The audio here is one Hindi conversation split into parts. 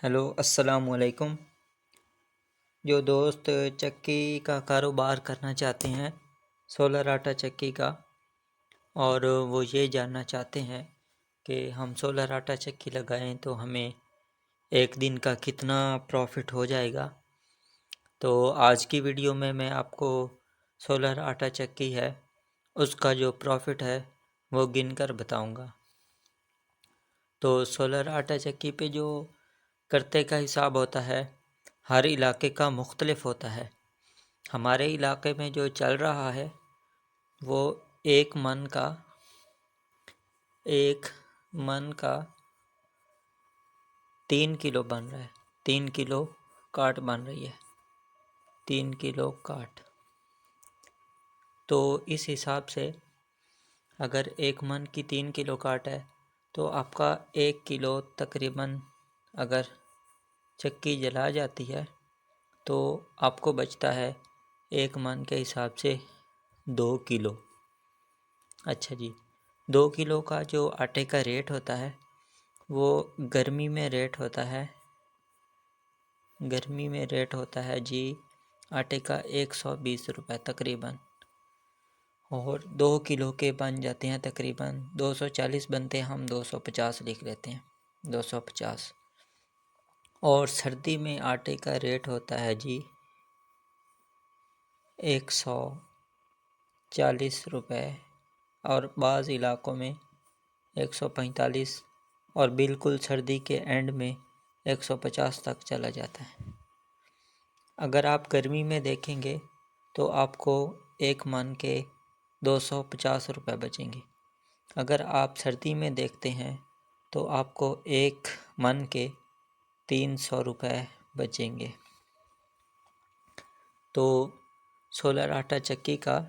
हेलो अस्सलाम वालेकुम। जो दोस्त चक्की का कारोबार करना चाहते हैं, सोलर आटा चक्की का, और वो ये जानना चाहते हैं कि हम सोलर आटा चक्की लगाएं तो हमें एक दिन का कितना प्रॉफिट हो जाएगा, तो आज की वीडियो में मैं आपको सोलर आटा चक्की है उसका जो प्रॉफिट है वो गिनकर बताऊंगा। तो सोलर आटा चक्की पे जो करते का हिसाब होता है हर इलाके का मुख्तलिफ होता है। हमारे इलाके में जो चल रहा है वो एक मन का एक मन का 3 किलो बन रहा है। 3 किलो काट बन रही है, 3 किलो काट। तो इस हिसाब से अगर एक मन की 3 किलो काट है तो आपका 1 किलो तकरीबन अगर चक्की जला जाती है तो आपको बचता है एक मन के हिसाब से 2 किलो। अच्छा जी, 2 किलो का जो आटे का रेट होता है वो गर्मी में रेट होता है जी आटे का 120 रुपये तकरीबन, और 2 किलो के बन जाते हैं तकरीबन 240 बनते हैं, हम 250 लिख लेते हैं, 250। और सर्दी में आटे का रेट होता है जी 140 रुपये, और बाज़ इलाक़ों में 145, और बिल्कुल सर्दी के एंड में 150 तक चला जाता है। अगर आप गर्मी में देखेंगे तो आपको एक मन के 250 रुपये बचेंगे। अगर आप सर्दी में देखते हैं तो आपको एक मन के 300 रुपये बचेंगे। तो सोलर आटा चक्की का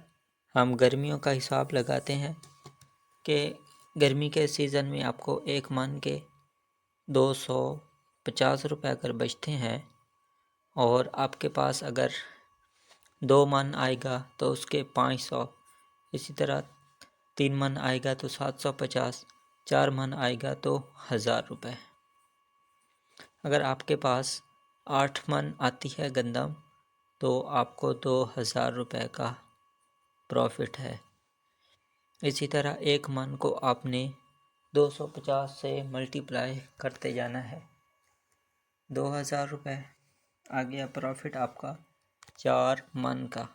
हम गर्मियों का हिसाब लगाते हैं कि गर्मी के सीज़न में आपको एक मन के 250 रुपये अगर बचते हैं, और आपके पास अगर 2 मन आएगा तो उसके 500, इसी तरह 3 मन आएगा तो 750, 4 मन आएगा तो 1000 रुपये। अगर आपके पास 8 मन आती है गंदम तो आपको 2000 रुपये का प्रॉफिट है। इसी तरह एक मन को आपने 250 से मल्टीप्लाई करते जाना है, 2000 रुपये आ गया प्रॉफिट आपका 4 मन का।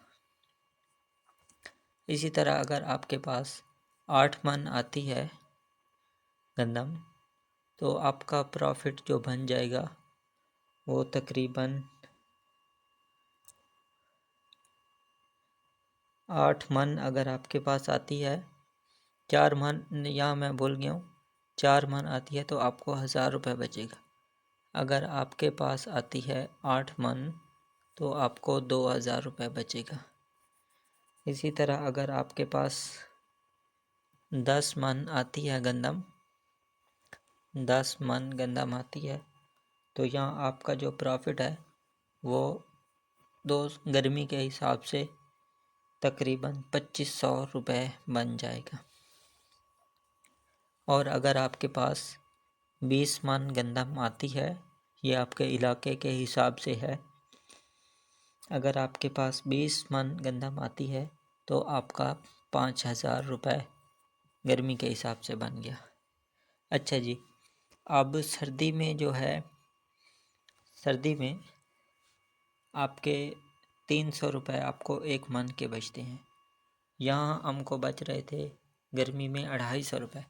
इसी तरह अगर आपके पास 8 मन आती है गंदम तो आपका प्रॉफिट जो बन जाएगा वो तकरीबन 8 मन अगर आपके पास आती है, 4 मन, यहाँ मैं भूल गया हूँ, 4 मन आती है तो आपको 1000 रुपये बचेगा। अगर आपके पास आती है 8 मन तो आपको 2000 रुपये बचेगा। इसी तरह अगर आपके पास 10 मन आती है गंदम, 10 मन गंदम आती है तो यहाँ आपका जो प्रॉफिट है वो गर्मी के हिसाब से तकरीबन 2500 रुपये बन जाएगा। और अगर आपके पास 20 मन गंदम आती है, ये आपके इलाके के हिसाब से है, अगर आपके पास 20 मन गंदम आती है तो आपका 5000 रुपये गर्मी के हिसाब से बन गया। अच्छा जी, अब सर्दी में जो है, सर्दी में आपके 300 रुपये आपको एक मन के बचते हैं। यहाँ हमको बच रहे थे गर्मी में 250 रुपये,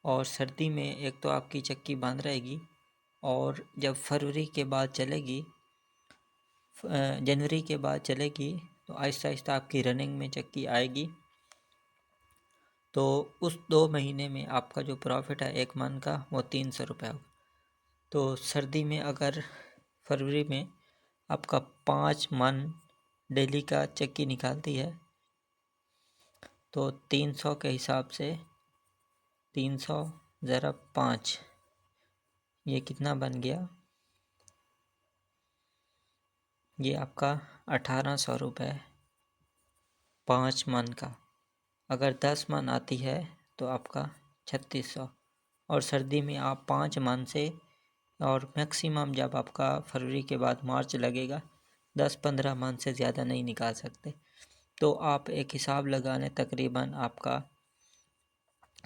और सर्दी में एक तो आपकी चक्की बंद रहेगी, और जब फरवरी के बाद चलेगी, जनवरी के बाद चलेगी, तो आहिस्ता आहिस्ता आपकी रनिंग में चक्की आएगी। तो उस 2 महीने में आपका जो प्रॉफिट है एक मन का वो 300 रुपये होगा। तो सर्दी में अगर फरवरी में आपका 5 मन डेली का चक्की निकालती है तो 300 के हिसाब से 300 ज़रा 5, ये कितना बन गया, ये आपका 1800 रुपये 5 मन का। अगर 10 मन आती है तो आपका 3600, और सर्दी में आप 5 मन से और मैक्सिमम जब आपका फरवरी के बाद मार्च लगेगा 10-15 मन से ज़्यादा नहीं निकाल सकते। तो आप एक हिसाब लगा लें, तकरीबन आपका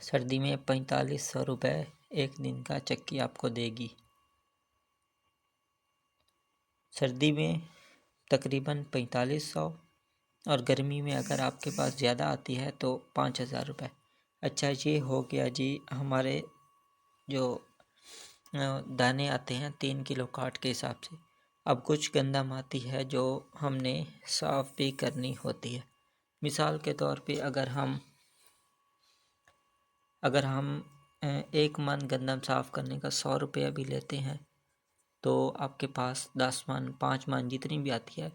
सर्दी में 4500 रुपये एक दिन का चक्की आपको देगी। सर्दी में तकरीबन 4500 और गर्मी में अगर आपके पास ज़्यादा आती है तो 5000 रुपये। अच्छा, ये हो गया जी हमारे जो दाने आते हैं 3 किलो काट के हिसाब से। अब कुछ गंदम आती है जो हमने साफ़ भी करनी होती है। मिसाल के तौर पे अगर हम 1 मन गंदम साफ़ करने का 100 रुपया भी लेते हैं तो आपके पास 10 मन 5 मन जितनी भी आती है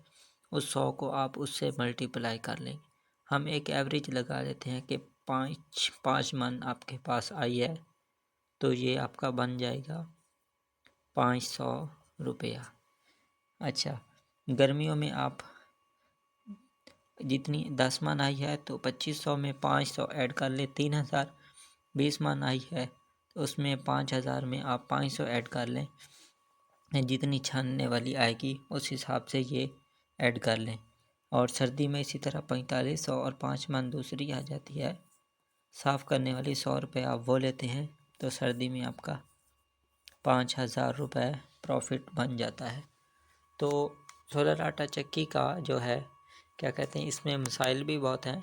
उस 100 को आप उससे मल्टीप्लाई कर लेंगे। हम एक एवरेज लगा लेते हैं कि 5 मन आपके पास आई है तो ये आपका बन जाएगा 500 रुपया। अच्छा, गर्मियों में आप जितनी 10 मन आई है तो 2500 में 500 ऐड कर ले 3000। 20 मन आई है तो उसमें 5000 में आप 500 ऐड कर लें। जितनी छानने वाली आएगी उस हिसाब से ये ऐड कर लें। और सर्दी में इसी तरह 4500 और 5 मन दूसरी आ जाती है। साफ़ करने वाली 100 रुपये आप वो लेते हैं तो सर्दी में आपका 5000 रुपये प्रॉफिट बन जाता है। तो सोलर आटा चक्की का जो है क्या कहते हैं, इसमें मसाइल भी बहुत हैं।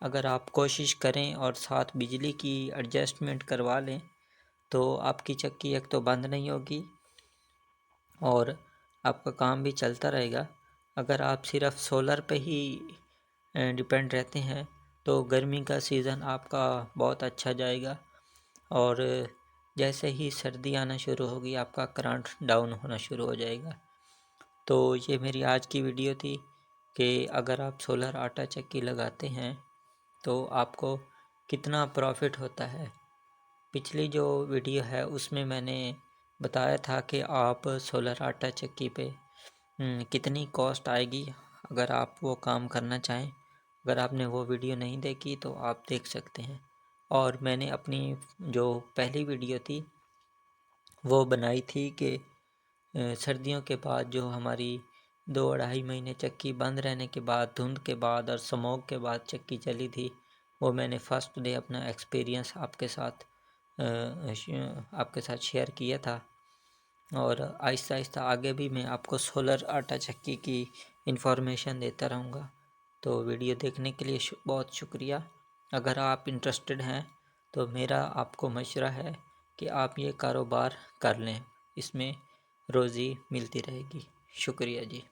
अगर आप कोशिश करें और साथ बिजली की एडजस्टमेंट करवा लें तो आपकी चक्की एक तो बंद नहीं होगी और आपका काम भी चलता रहेगा। अगर आप सिर्फ सोलर पे ही डिपेंड रहते हैं तो गर्मी का सीज़न आपका बहुत अच्छा जाएगा और जैसे ही सर्दी आना शुरू होगी आपका करंट डाउन होना शुरू हो जाएगा। तो ये मेरी आज की वीडियो थी कि अगर आप सोलर आटा चक्की लगाते हैं तो आपको कितना प्रॉफिट होता है। पिछली जो वीडियो है उसमें मैंने बताया था कि आप सोलर आटा चक्की पे कितनी कॉस्ट आएगी अगर आप वो काम करना चाहें। अगर आपने वो वीडियो नहीं देखी तो आप देख सकते हैं। और मैंने अपनी जो पहली वीडियो थी वो बनाई थी कि सर्दियों के बाद जो हमारी 2-2.5 महीने चक्की बंद रहने के बाद, धुंध के बाद और स्मॉग के बाद चक्की चली थी, वो मैंने फर्स्ट डे अपना एक्सपीरियंस आपके साथ शेयर किया था। और आहिस्ता आहिस्ता आगे भी मैं आपको सोलर आटा चक्की की इन्फॉर्मेशन देता रहूँगा। तो वीडियो देखने के लिए बहुत शुक्रिया। अगर आप इंटरेस्टेड हैं तो मेरा आपको मशवरा है कि आप ये कारोबार कर लें, इसमें रोज़ी मिलती रहेगी। शुक्रिया जी।